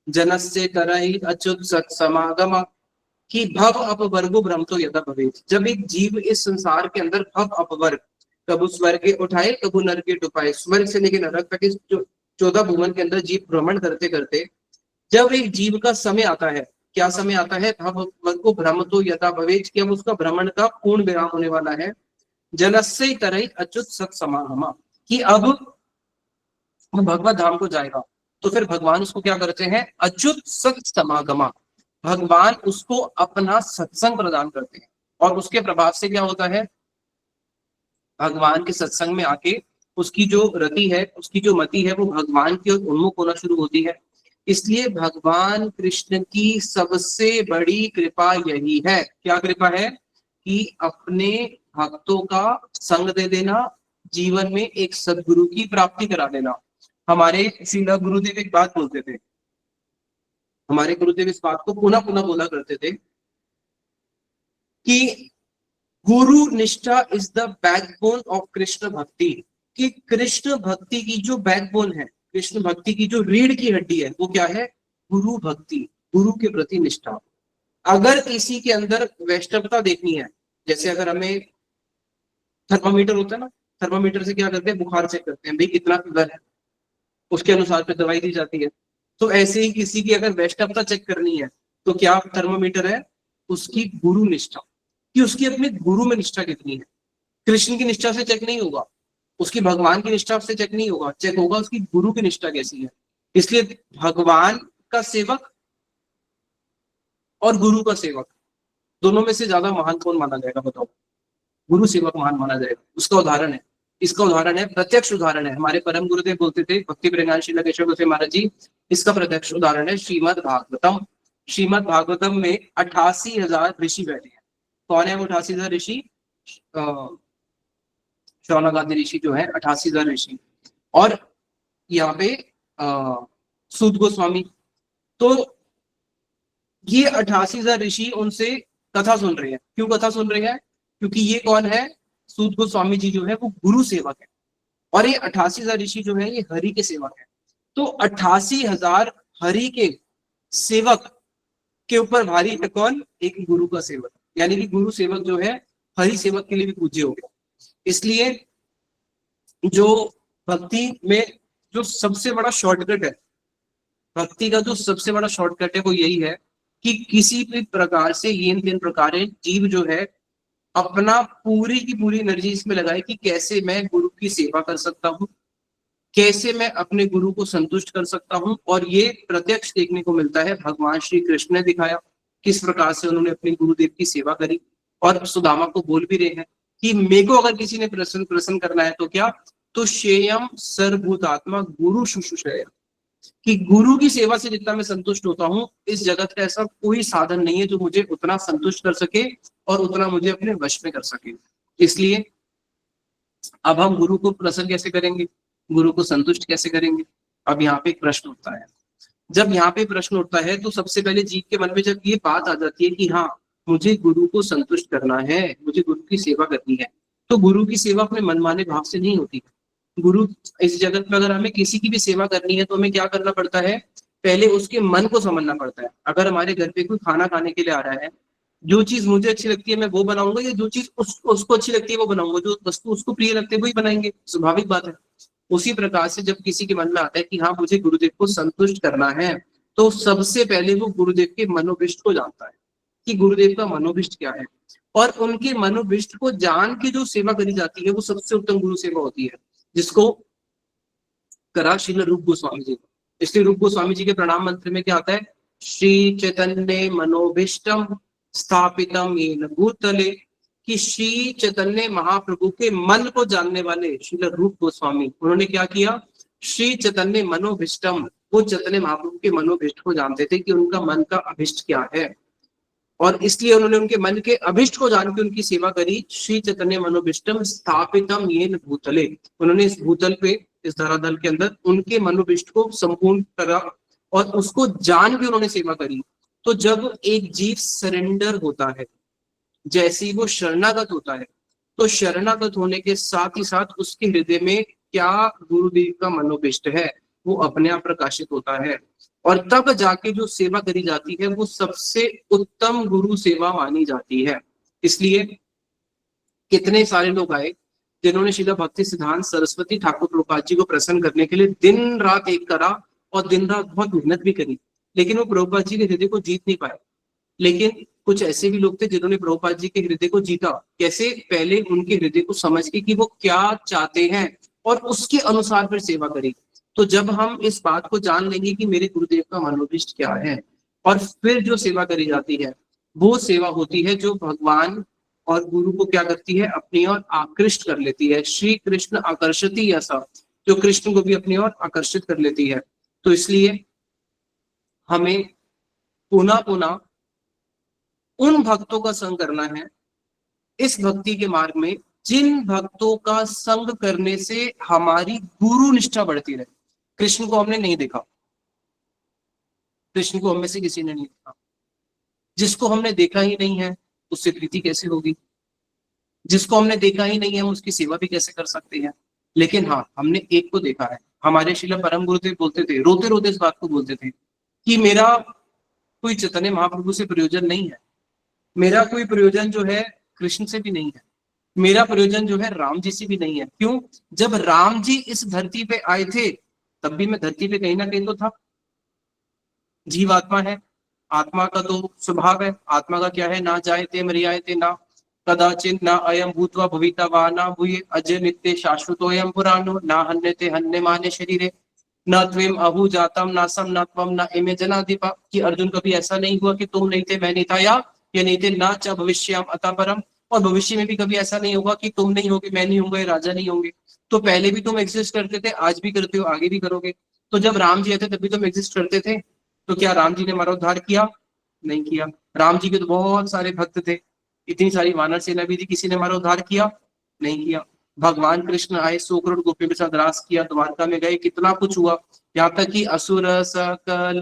जनस्य तरहि अच्युत सत्समागम। कि भव अपवर्गो ब्रह्म तो यदा भवेज। जब एक जीव इस संसार के अंदर भव अपवर्ग, कबू स्वर्ग के उठाए कबू नरक के डुबाए, स्वर्ग से लेकर नरक तक इस 14 भुवन के अंदर जीव भ्रमण करते करते जब एक जीव का समय आता है, क्या समय आता है? भव अपवर्गो ब्रह्म तो यदा भवेज, कि अब उसका भ्रमण का पूर्ण विराम होने वाला है। जनस्य तरहि अच्युत सत्समागम, कि अब भगवत धाम को जाएगा। तो फिर भगवान उसको क्या करते हैं? अच्युत सत समागमा, भगवान उसको अपना सत्संग प्रदान करते हैं। और उसके प्रभाव से क्या होता है? भगवान के सत्संग में आके उसकी जो रति है, उसकी जो मति है, वो भगवान की ओर उन्मुख होना शुरू होती है। इसलिए भगवान कृष्ण की सबसे बड़ी कृपा यही है। क्या कृपा है? कि अपने भक्तों का संग दे देना, जीवन में एक सदगुरु की प्राप्ति करा देना। हमारे श्रील गुरुदेव एक बात बोलते थे, हमारे गुरुदेव इस बात को पुनः पुनः बोला करते थे कि गुरु निष्ठा is the backbone of Krishna भक्ति। कि कृष्ण भक्ति की जो बैकबोन है, कृष्ण भक्ति की जो रीढ़ की हड्डी है, वो क्या है? गुरु भक्ति, गुरु के प्रति निष्ठा। अगर किसी के अंदर वैष्णवता देखनी है, जैसे अगर हमें थर्मामीटर होता है ना, थर्मामीटर से क्या करते हैं? बुखार चेक करते हैं, भाई कितना फीवर है, उसके अनुसार पे दवाई दी जाती है। तो ऐसे ही किसी की अगर वैष्णवता चेक करनी है तो क्या थर्मोमीटर है? उसकी गुरु निष्ठा, कि उसकी अपने गुरु में निष्ठा कितनी है। कृष्ण की निष्ठा से चेक नहीं होगा, उसकी भगवान की निष्ठा से चेक नहीं होगा, चेक होगा उसकी गुरु की निष्ठा कैसी है। इसलिए भगवान का सेवक और गुरु का सेवक, दोनों में से ज्यादा महान कौन माना जाएगा बताओ? गुरु सेवक महान माना जाएगा। उसका उदाहरण है, इसका उदाहरण है, प्रत्यक्ष उदाहरण है। हमारे परम गुरुदेव बोलते थे, भक्ति प्रज्ञान श्रील केशव गोस्वामी महाराज जी, इसका प्रत्यक्ष उदाहरण है श्रीमद भागवतम। श्रीमद भागवतम में 88,000 ऋषि बैठे हैं। कौन है वो 88,000 ऋषि? शौनकादि ऋषि जो है 88,000 ऋषि। और यहाँ पे सूत गोस्वामी, तो ये 88,000 ऋषि उनसे कथा सुन रहे हैं। क्यों कथा सुन रहे हैं? क्योंकि ये कौन है? सूत गोस्वामी जी जो है वो गुरु सेवक है, और ये 88,000 ऋषि जो है ये हरि के सेवक है। तो 88,000 हरि के सेवक के ऊपर भारी है कौन? एक गुरु का सेवक। यानी कि गुरु सेवक जो है हरि सेवक के लिए भी पूज्य हो गया। इसलिए जो भक्ति में जो सबसे बड़ा शॉर्टकट है, भक्ति का जो सबसे बड़ा शॉर्टकट है वो यही है कि किसी भी प्रकार से ये 3 प्रकार जीव जो है अपना पूरी की पूरी एनर्जी इसमें लगाए कि कैसे मैं गुरु की सेवा कर सकता हूँ, कैसे मैं अपने गुरु को संतुष्ट कर सकता हूँ। और ये प्रत्यक्ष देखने को मिलता है, भगवान श्री कृष्ण ने दिखाया किस प्रकार से उन्होंने अपने गुरुदेव की सेवा करी। और सुदामा को बोल भी रहे हैं कि मेरे को अगर किसी ने प्रसन्न करना है तो क्या? तो शेयम सर्वभूतात्मा गुरु शुश्रूषया, कि गुरु की सेवा से जितना मैं संतुष्ट होता हूँ, इस जगत का ऐसा कोई साधन नहीं है जो मुझे उतना संतुष्ट कर सके और उतना मुझे अपने वश में कर सके। इसलिए अब हम गुरु को प्रसन्न कैसे करेंगे, गुरु को संतुष्ट कैसे करेंगे? अब यहाँ पे एक प्रश्न उठता है। जब यहाँ पे प्रश्न उठता है तो सबसे पहले जीव के मन में जब ये बात आ जाती है कि हाँ मुझे गुरु को संतुष्ट करना है, मुझे गुरु की सेवा करनी है, तो गुरु की सेवा अपने मनमाने भाव से नहीं होती। गुरु, इस जगत में अगर हमें किसी की भी सेवा करनी है तो हमें क्या करना पड़ता है? पहले उसके मन को समझना पड़ता है। अगर हमारे घर पे कोई खाना खाने के लिए आ रहा है, जो चीज मुझे अच्छी लगती है मैं वो बनाऊंगा, या जो चीज उसको अच्छी लगती है वो बनाऊंगा, जो वस्तु उसको प्रिय लगती है वही बनाएंगे, स्वाभाविक बात है। उसी प्रकार से जब किसी के मन में आता है कि हाँ मुझे गुरुदेव को संतुष्ट करना है, तो सबसे पहले वो गुरुदेव के मनोभिष्ट को जानता है कि गुरुदेव का मनोभिष्ट क्या है, और उनके मनोभिष्ट को जान के जो सेवा करी जाती है वो सबसे उत्तम गुरु सेवा होती है, जिसको करा श्रील रूप गोस्वामी जी। इसलिए रूप गोस्वामी जी के प्रणाम मंत्र में क्या आता है? श्री चैतन्य मनोभिष्टम स्थापितम येन भूतले, कि श्री चैतन्य महाप्रभु के मन को जानने वाले श्रील रूप गोस्वामी, उन्होंने क्या किया? श्री चैतन्य मनोभिष्टम, वो चैतन्य महाप्रभु के मनोभिष्ट को जानते थे कि उनका मन का अभिष्ट क्या है, और इसलिए उन्होंने उनके मन के अभिष्ट को जान के उनकी सेवा करी। श्री चैतन्य मनोभिष्टम स्थापितम येन भूतले, उन्होंने इस भूतल पे, इस धरातल के अंदर उनके मनोभिष्ट को संपूर्ण करा और उसको जान के उन्होंने सेवा करी। तो जब एक जीव सरेंडर होता है, जैसे ही वो शरणागत होता है, तो शरणागत होने के साथ ही साथ उसके हृदय में क्या गुरुदेव का मनोभिष्ट है वो अपने आप प्रकाशित होता है, और तब जाके जो सेवा करी जाती है वो सबसे उत्तम गुरु सेवा मानी जाती है। इसलिए कितने सारे लोग आए जिन्होंने श्रील भक्ति सिद्धांत सरस्वती ठाकुर प्रभुपाद जी को प्रसन्न करने के लिए दिन रात एक करा और दिन रात बहुत मेहनत भी करी, लेकिन वो प्रभुपाद जी के हृदय को जीत नहीं पाए। लेकिन कुछ ऐसे भी लोग थे जिन्होंने प्रभुपाद जी के हृदय को जीता। कैसे? पहले उनके हृदय को समझ के कि वो क्या चाहते हैं और उसके अनुसार फिर सेवा करी। तो जब हम इस बात को जान लेंगे कि मेरे गुरुदेव का मनोभिष्ट क्या है, और फिर जो सेवा करी जाती है वो सेवा होती है जो भगवान और गुरु को क्या करती है? अपनी ओर आकृष्ट कर लेती है। श्री कृष्ण आकर्षति, ऐसा जो कृष्ण को भी अपनी ओर आकर्षित कर लेती है। तो इसलिए हमें पुनः पुनः उन भक्तों का संग करना है इस भक्ति के मार्ग में जिन भक्तों का संग करने से हमारी गुरु निष्ठा बढ़ती रहे। कृष्ण को हमने नहीं देखा, कृष्ण को हम में से किसी ने नहीं देखा। जिसको हमने देखा ही नहीं है उससे प्रीति कैसे होगी? जिसको हमने देखा ही नहीं है हम उसकी सेवा भी कैसे कर सकते हैं? लेकिन हाँ, हमने एक को देखा है। हमारे श्रील परम गुरुदेव बोलते थे, रोते रोते इस बात को बोलते थे कि मेरा कोई चैतन्य महाप्रभु से प्रयोजन नहीं है, मेरा कोई प्रयोजन जो है कृष्ण से भी नहीं है, मेरा प्रयोजन जो है राम जी से भी नहीं है। क्यों? जब राम जी इस धरती पे आए थे तब भी मैं धरती पे कहीं ना कहीं तो था। जीव आत्मा है, आत्मा का तो स्वभाव है, आत्मा का क्या है? ना जायते मर्यायते ना कदाचित ना अयम भूतवा भविता वा ना भूये अजय नित्य शाश्वतोयम पुराणो ना हन्यते हन्यमाने शरीरे। न त्वेम अहु जातम न सम न त्वम न इमे जनाधिपा, कि अर्जुन कभी ऐसा नहीं हुआ कि तुम नहीं थे मैं नहीं था, या ये नहीं थे, ना च भविष्यम अतः परम, और भविष्य में भी कभी ऐसा नहीं होगा कि तुम नहीं होगे, मैं नहीं होंगे, राजा नहीं होंगे। तो पहले भी तुम एग्जिस्ट करते थे, आज भी करते हो, आगे भी करोगे। तो जब राम जी आए थे तभी तुम एग्जिस्ट करते थे। तो क्या राम जी ने हमारा उद्धार किया? नहीं किया। राम जी के तो बहुत सारे भक्त थे, इतनी सारी वानर सेना भी थी, किसी ने हमारा उद्धार किया? नहीं किया। भगवान कृष्ण आए, 100 करोड़ गोपियों के साथ रास किया, द्वारका में गए, कितना कुछ हुआ। यहाँ तक कि असुर सकल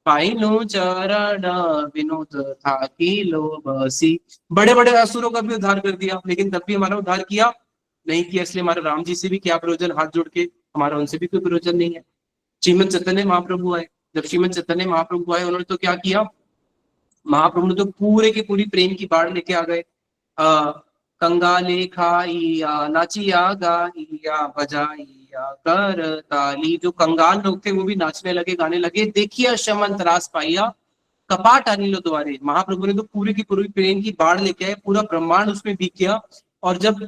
पाइनु चरण विनोद था कि लो बसी, बड़े बड़े असुरों का भी उद्धार कर दिया, लेकिन तब भी हमारा उद्धार किया नहीं किया। इसलिए हमारे राम जी से भी क्या प्रयोजन, हाथ जोड़ के हमारा उनसे भी कोई प्रयोजन नहीं है। श्रीमद चैतन्य महाप्रभु आए, जब श्रीमद चैतन्य महाप्रभु आए, उन्होंने तो क्या किया, महाप्रभु ने तो पूरे की पूरी प्रेम की बाढ़ लेके आ गए। कंगाले खाइया नाचिया गाइया बजाइया कर ताली, जो कंगाल लोग थे वो भी नाचने लगे, गाने लगे। देखिए शमन त्रास पाइया कपाट अनिलो द्वारे, महाप्रभु ने तो पूरी की पूरी प्रेम की बाढ़ लेके आए, पूरा ब्रह्मांड उसमें बीत गया। और जब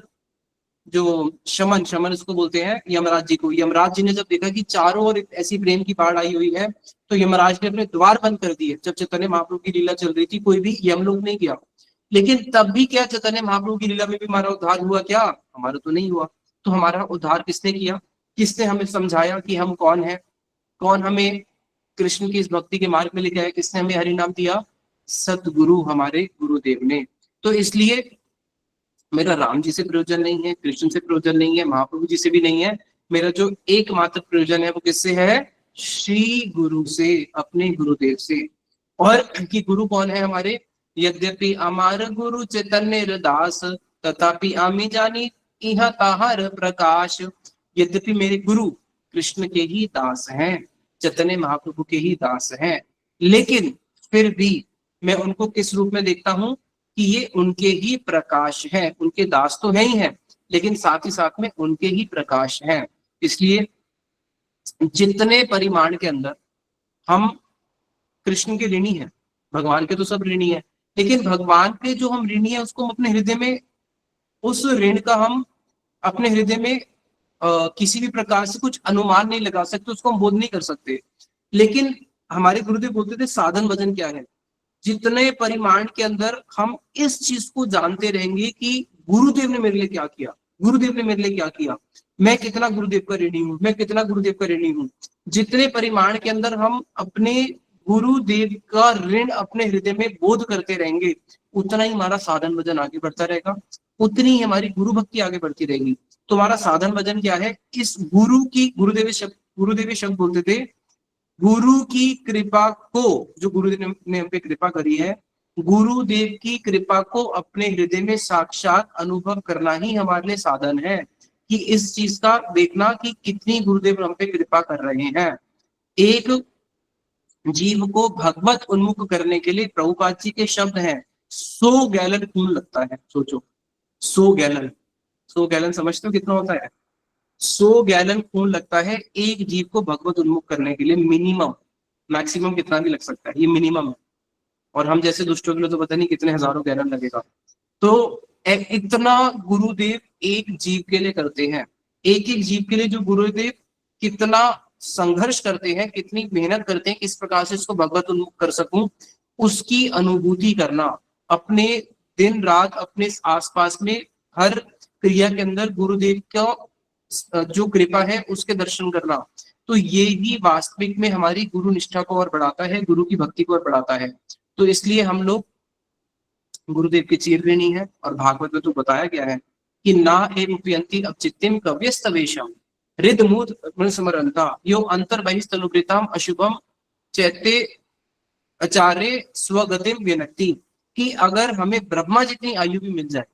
जो शमन शमन उसको बोलते हैं यमराज जी को, यमराज जी ने जब देखा कि चारों ओर ऐसी प्रेम की बाढ़ आई हुई है, तो यमराज ने अपने द्वार बंद कर दिए। जब चैतन्य महाप्रभु की लीला चल रही थी, कोई भी यमलोक नहीं गया। लेकिन तब भी क्या चैतन्य महाप्रभु की लीला में भी हमारा उद्धार हुआ क्या? हमारा तो नहीं हुआ। तो हमारा उद्धार किसने किया? किसने हमें समझाया कि हम कौन है? कौन हमें कृष्ण की इस भक्ति के मार्ग में लेके आया? किसने हमें हरि नाम दिया? सतगुरु, हमारे गुरुदेव ने। तो इसलिए मेरा राम जी से प्रयोजन नहीं है, कृष्ण से प्रयोजन नहीं है, महाप्रभु जी से भी नहीं है। मेरा जो एकमात्र प्रयोजन है वो किससे है? श्री गुरु से, अपने गुरुदेव से। और कि गुरु कौन है हमारे? यद्यपि अमार गुरु चैतन्य दास, तथापि आमी जानी इह ताहर प्रकाश। यद्यपि मेरे गुरु कृष्ण के ही दास हैं, चैतन्य महाप्रभु के ही दास हैं, लेकिन फिर भी मैं उनको किस रूप में देखता हूं? कि ये उनके ही प्रकाश हैं। उनके दास तो है ही हैं, लेकिन साथ ही साथ में उनके ही प्रकाश हैं। इसलिए जितने परिमाण के अंदर हम कृष्ण के ऋणी हैं, भगवान के तो सब ऋणी हैं, लेकिन भगवान के जो हम ऋणी हैं उसको हम अपने हृदय में, उस ऋण का हम अपने हृदय में किसी भी प्रकार से कुछ अनुमान नहीं लगा सकते, उसको हम बोध नहीं कर सकते। लेकिन हमारे गुरुदेव बोलते थे साधन भजन क्या है? जितने परिमाण के अंदर हम इस चीज को जानते रहेंगे कि गुरुदेव ने मेरे लिए क्या किया, गुरुदेव ने मेरे लिए क्या किया, मैं कितना गुरुदेव का ऋणी हूं, मैं कितना गुरुदेव का ऋणी हूं। जितने परिमाण के अंदर हम अपने गुरुदेव का ऋण अपने हृदय में बोध करते रहेंगे, उतना ही हमारा साधन भजन आगे बढ़ता रहेगा, उतनी ही हमारी गुरु भक्ति आगे बढ़ती रहेगी। तो हमारा साधन भजन क्या है? इस गुरु की, गुरुदेवी शब्द बोलते थे, गुरु की कृपा को, जो गुरुदेव ने हम पे कृपा करी है, गुरुदेव की कृपा को अपने हृदय में साक्षात अनुभव करना ही हमारे लिए साधन है। कि इस चीज का देखना कि कितनी गुरुदेव हम पे कृपा कर रहे हैं। एक जीव को भगवत उन्मुख करने के लिए प्रभुपाद जी के शब्द हैं, 100 गैलन खून लगता है। सोचो, 100 गैलन, 100 गैलन समझते हो कितना होता है? 100 गैलन खून लगता है एक जीव को भगवत उन्मुख करने के लिए, मिनिमम। मैक्सिमम कितना भी लग सकता है, ये मिनिमम है। और हम जैसे दुष्टों के लिए तो पता नहीं कितने हजारों गैलन लगेगा। तो इतना गुरुदेव एक जीव के लिए करते हैं। एक एक जीव के लिए जो गुरुदेव कितना संघर्ष करते हैं, कितनी मेहनत करते हैं, किस प्रकार से इसको भगवत उन्मुख कर सकूं, उसकी अनुभूति करना। अपने दिन रात अपने आसपास में हर क्रिया के अंदर गुरुदेव का जो कृपा है उसके दर्शन करना। तो ये ही वास्तविक में हमारी गुरु निष्ठा को और बढ़ाता है, गुरु की भक्ति को और बढ़ाता है। तो इसलिए हम लोग गुरुदेव के चीर ऋणी है। और भागवत में तो बताया गया है कि ना एवंति अपचित्तिम कव्यस्तवेशम हृदमूत स्मरंता यो अंतर बहिस्तनुकृताम अशुभम चैते आचार्य स्वगतिम व्यनक्ति। कि अगर हमें ब्रह्मा जितनी आयु भी मिल जाए,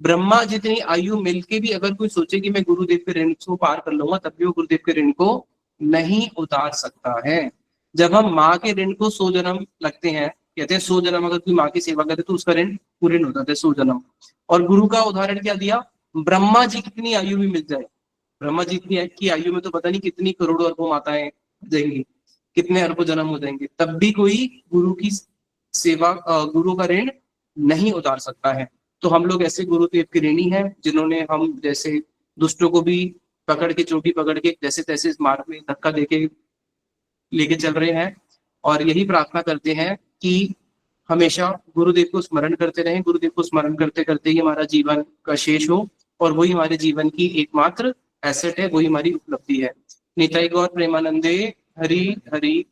ब्रह्मा जितनी आयु मिलके भी अगर कोई सोचे कि मैं गुरुदेव के ऋण को पार कर लूंगा, तब भी वो गुरुदेव के ऋण को नहीं उतार सकता है। जब हम माँ के ऋण को 100 जन्म लगते हैं, कहते हैं 100 जन्म अगर कोई माँ की सेवा करे तो उसका ऋण पूर्ण हो जाता है 100 जन्म। और गुरु का उदाहरण क्या दिया? ब्रह्मा जी कितनी आयु भी मिल जाए, ब्रह्मा जी की आयु में तो पता नहीं कितनी करोड़ों अरबों माताएं जाएंगी, कितने अरबों जन्म हो जाएंगे, तब भी कोई गुरु की सेवा, गुरु का ऋण नहीं उतार सकता है। तो हम लोग ऐसे गुरुदेव के ऋणी हैं जिन्होंने हम जैसे दुष्टों को भी पकड़ के, चोटी पकड़ के जैसे तैसे इस मार्ग में धक्का देके लेके चल रहे हैं। और यही प्रार्थना करते हैं कि हमेशा गुरुदेव को स्मरण करते रहें, गुरुदेव को स्मरण करते करते ही हमारा जीवन का शेष हो, और वही हमारे जीवन की एकमात्र एसेट है, वही हमारी उपलब्धि है। निताई गौर प्रेमानंदे। हरि हरि।